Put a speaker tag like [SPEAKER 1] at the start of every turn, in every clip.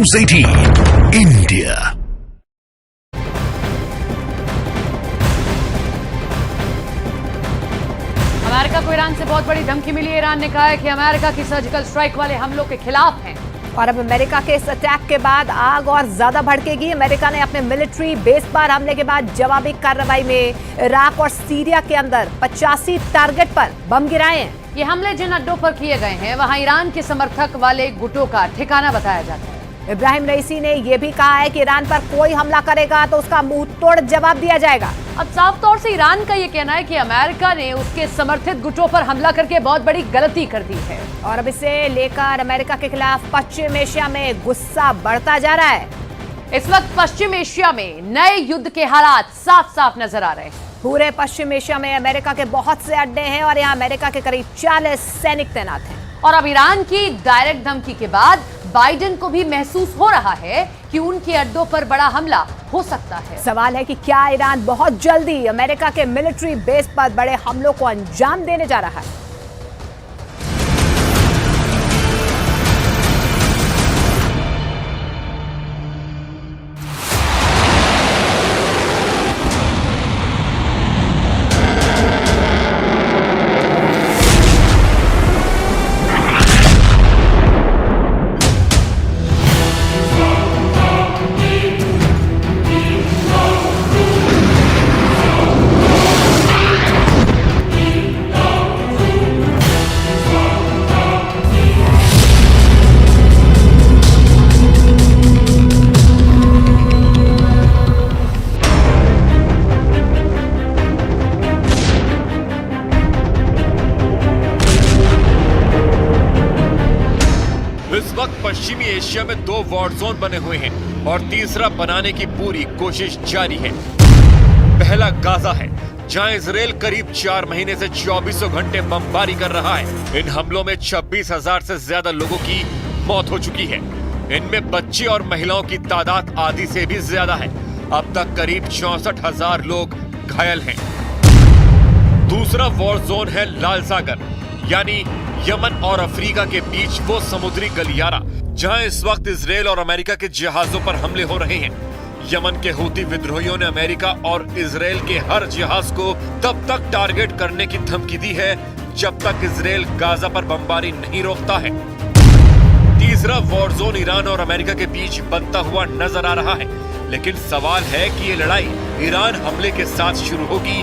[SPEAKER 1] News 18 India।
[SPEAKER 2] America को Iran से बहुत बड़ी धमकी मिली है। ईरान ने कहा है कि अमेरिका की सर्जिकल स्ट्राइक वाले हमलों के खिलाफ हैं
[SPEAKER 3] और अब अमेरिका के इस अटैक के बाद आग और ज्यादा भड़केगी। अमेरिका ने अपने मिलिट्री बेस पर हमले के बाद जवाबी कार्रवाई में इराक और सीरिया के अंदर 85 टारगेट पर बम गिराए हैं।
[SPEAKER 2] ये हमले जिन अड्डों पर किए गए हैं वहां ईरान के समर्थक वाले गुटों का ठिकाना बताया जाता है।
[SPEAKER 3] इब्राहिम रईसी ने यह भी कहा है कि ईरान पर कोई हमला करेगा तो उसका मुंह तोड़ जवाब दिया जाएगा।
[SPEAKER 2] अब साफ तौर से ईरान का ये कहना है कि अमेरिका ने उसके समर्थित गुटों पर हमला करके बहुत बड़ी गलती कर दी है
[SPEAKER 3] और अब इसे लेकर अमेरिका के खिलाफ पश्चिम एशिया में गुस्सा बढ़ता जा रहा है।
[SPEAKER 2] इस वक्त पश्चिम एशिया में नए युद्ध के हालात साफ साफ नजर आ रहे हैं।
[SPEAKER 3] पूरे पश्चिम एशिया में अमेरिका के बहुत से अड्डे हैं और यहाँ अमेरिका के करीब 40 सैनिक तैनात हैं।
[SPEAKER 2] और अब ईरान की डायरेक्ट धमकी के बाद बाइडेन को भी महसूस हो रहा है कि उनके अड्डों पर बड़ा हमला हो सकता है।
[SPEAKER 3] सवाल है कि क्या ईरान बहुत जल्दी अमेरिका के मिलिट्री बेस पर बड़े हमलों को अंजाम देने जा रहा है।
[SPEAKER 4] इस वक्त पश्चिमी एशिया में 2 वॉर जोन बने हुए हैं और तीसरा बनाने की पूरी कोशिश जारी है। पहला गाजा है, जहां इजराइल करीब 4 महीने से 24 घंटे बमबारी कर रहा है। इन हमलों में 26,000 से ज्यादा लोगों की मौत हो चुकी है। इनमें बच्चे और महिलाओं की तादाद आधी से भी ज्यादा है। अब तक करीब 64,000 लोग घायल हैं। दूसरा वॉर जोन है लाल सागर, यानी यमन और अफ्रीका के बीच वो समुद्री गलियारा जहां इस वक्त इजराइल और अमेरिका के जहाजों पर हमले हो रहे हैं। यमन के हूती विद्रोहियों ने अमेरिका और इजराइल के हर जहाज को तब तक टारगेट करने की धमकी दी है जब तक इजराइल गाजा पर बमबारी नहीं रोकता है। तीसरा वॉर जोन ईरान और अमेरिका के बीच बनता हुआ नजर आ रहा है, लेकिन सवाल है कि ये लड़ाई ईरान हमले के साथ शुरू होगी।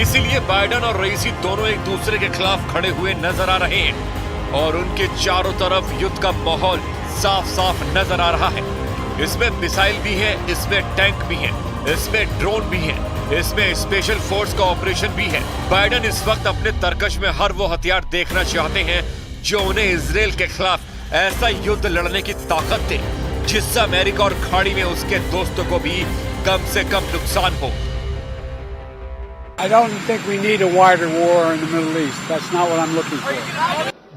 [SPEAKER 4] इसीलिए बाइडेन और रईसी दोनों एक दूसरे के खिलाफ खड़े हुए नजर आ रहे हैं और उनके चारों तरफ युद्ध का माहौल साफ साफ नजर आ रहा है। इसमें मिसाइल भी है, इसमें टैंक भी है, इसमें ड्रोन भी है, इसमें स्पेशल फोर्स का ऑपरेशन भी है। बाइडेन इस वक्त अपने तरकश में हर वो हथियार देखना चाहते हैं जो उन्हें इजराइल के खिलाफ ऐसा युद्ध लड़ने की ताकत दे जिससे अमेरिका और खाड़ी में उसके दोस्तों को भी कम से कम नुकसान हो।
[SPEAKER 5] I don't think we need a wider war in the Middle East. That's not what I'm looking for.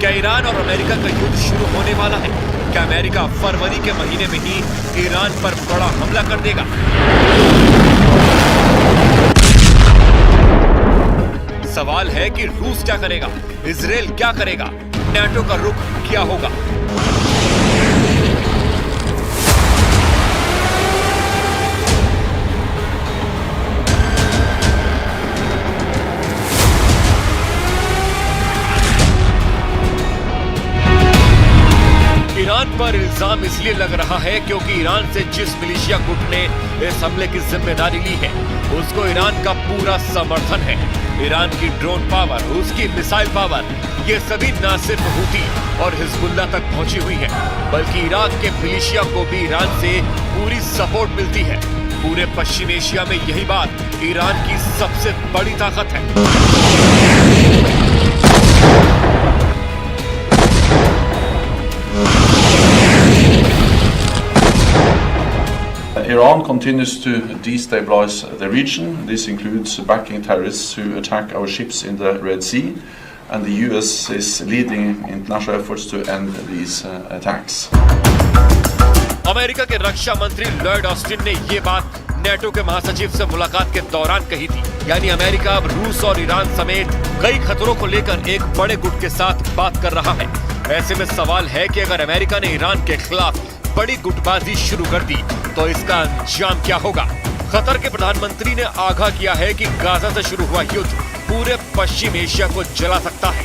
[SPEAKER 4] क्या ईरान और अमेरिका का युद्ध शुरू होने वाला है? क्या अमेरिका फरवरी के महीने में ही ईरान पर बड़ा हमला कर देगा? सवाल है कि रूस क्या करेगा, इजराइल क्या करेगा, नाटो का रुख क्या होगा? ईरान पर इल्जाम इसलिए लग रहा है क्योंकि ईरान से जिस मिलिशिया गुट ने इस हमले की जिम्मेदारी ली है उसको ईरान का पूरा समर्थन है। ईरान की ड्रोन पावर, उसकी मिसाइल पावर, ये सभी न सिर्फ हूती और हिजबुल्लाह तक पहुंची हुई है बल्कि इराक के मिलिशिया को भी ईरान से पूरी सपोर्ट मिलती है। पूरे पश्चिम एशिया में यही बात ईरान की सबसे बड़ी ताकत है।
[SPEAKER 6] Iran continues to destabilize the region. This includes backing terrorists who attack our ships in the Red Sea and the US is leading international efforts to end these attacks.
[SPEAKER 4] America के रक्षा मंत्री Lloyd Austin ने ये बात NATO के महासचिव से मुलाकात के दौरान कही थी। यानी अमेरिका अब रूस और ईरान समेत कई खतरों को लेकर एक बड़े गुट के साथ बात कर रहा है। ऐसे में सवाल है कि अगर अमेरिका ने ईरान के खिलाफ बड़ी गुटबाजी शुरू कर दी तो इसका अंजाम क्या होगा। कतर के प्रधानमंत्री ने आगाह किया है कि गाजा से शुरू हुआ युद्ध पूरे पश्चिम एशिया को जला सकता है।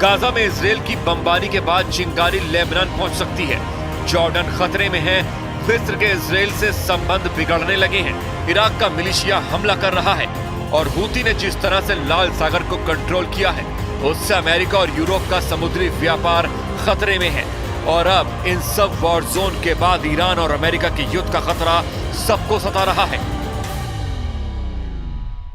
[SPEAKER 4] गाजा में इजरायल की बमबारी के बाद चिंगारी लेबनान पहुंच सकती है। जॉर्डन खतरे में है। मिस्र के इजरायल से संबंध बिगड़ने लगे हैं। इराक का मिलिशिया हमला कर रहा है और हूती ने जिस तरह से लाल सागर को कंट्रोल किया है उससे अमेरिका और यूरोप का समुद्री व्यापार खतरे में है। और अब इन सब वॉर जोन के बाद ईरान और अमेरिका के युद्ध का खतरा सबको सता रहा है।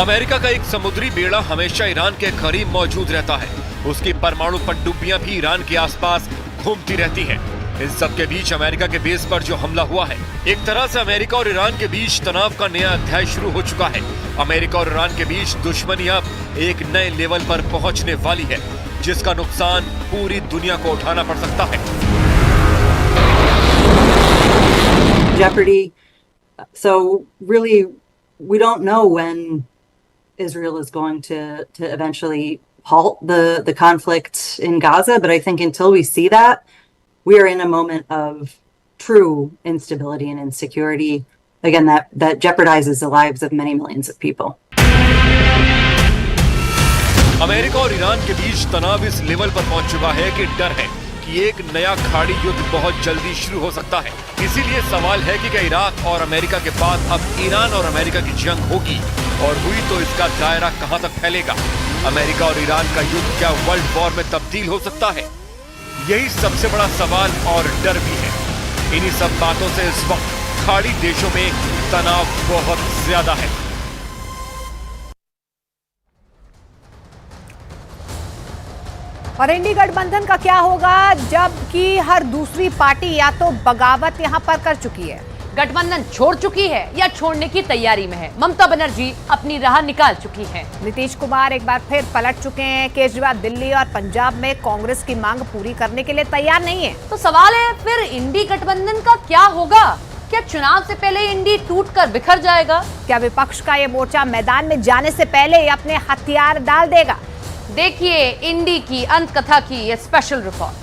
[SPEAKER 4] अमेरिका का एक समुद्री बेड़ा हमेशा ईरान के करीब मौजूद रहता है। उसकी परमाणु पनडुब्बियां भी ईरान के आसपास घूमती रहती हैं। इन सब के बीच अमेरिका के बेस पर जो हमला हुआ है, एक तरह से अमेरिका और ईरान के बीच तनाव का नया अध्याय शुरू हो चुका है। अमेरिका और ईरान के बीच दुश्मनी अब एक नए लेवल पर पहुंचने वाली है, जिसका नुकसान पूरी दुनिया को उठाना पड़ सकता है।
[SPEAKER 7] Jeopardy. So really, we don't know when Israel is going to eventually halt the conflict in Gaza, but I think until we see that, we are in a moment of true instability and insecurity. Again, that jeopardizes the lives of many millions of people.
[SPEAKER 4] America और Iran के बीच तनाव इस level पर पहुंच चुका है कि डर है कि एक नया खाड़ी युद्ध बहुत जल्दी शुरू हो सकता है। इसीलिए सवाल है कि क्या इराक और अमेरिका के बाद अब ईरान और अमेरिका की जंग होगी, और हुई तो इसका दायरा कहां तक फैलेगा। अमेरिका और ईरान का युद्ध क्या वर्ल्ड वॉर में तब्दील हो सकता है? यही सबसे बड़ा सवाल और डर भी है। इन्हीं सब बातों से इस वक्त खाड़ी देशों में तनाव बहुत ज्यादा है।
[SPEAKER 3] और इंडी गठबंधन का क्या होगा, जबकि हर दूसरी पार्टी या तो बगावत यहां पर कर चुकी है,
[SPEAKER 2] गठबंधन छोड़ चुकी है या छोड़ने की तैयारी में है। ममता बनर्जी अपनी राह निकाल चुकी हैं।
[SPEAKER 3] नीतीश कुमार एक बार फिर पलट चुके हैं। केजरीवाल दिल्ली और पंजाब में कांग्रेस की मांग पूरी करने के लिए तैयार नहीं है।
[SPEAKER 2] तो सवाल है फिर इंडी गठबंधन का क्या होगा? क्या चुनाव से पहले इंडी टूटकर बिखर जाएगा?
[SPEAKER 3] क्या विपक्ष का ये मोर्चा मैदान में जाने से पहले अपने हथियार डाल देगा?
[SPEAKER 2] देखिए इंडी की अंत कथा की ये स्पेशल रिपोर्ट।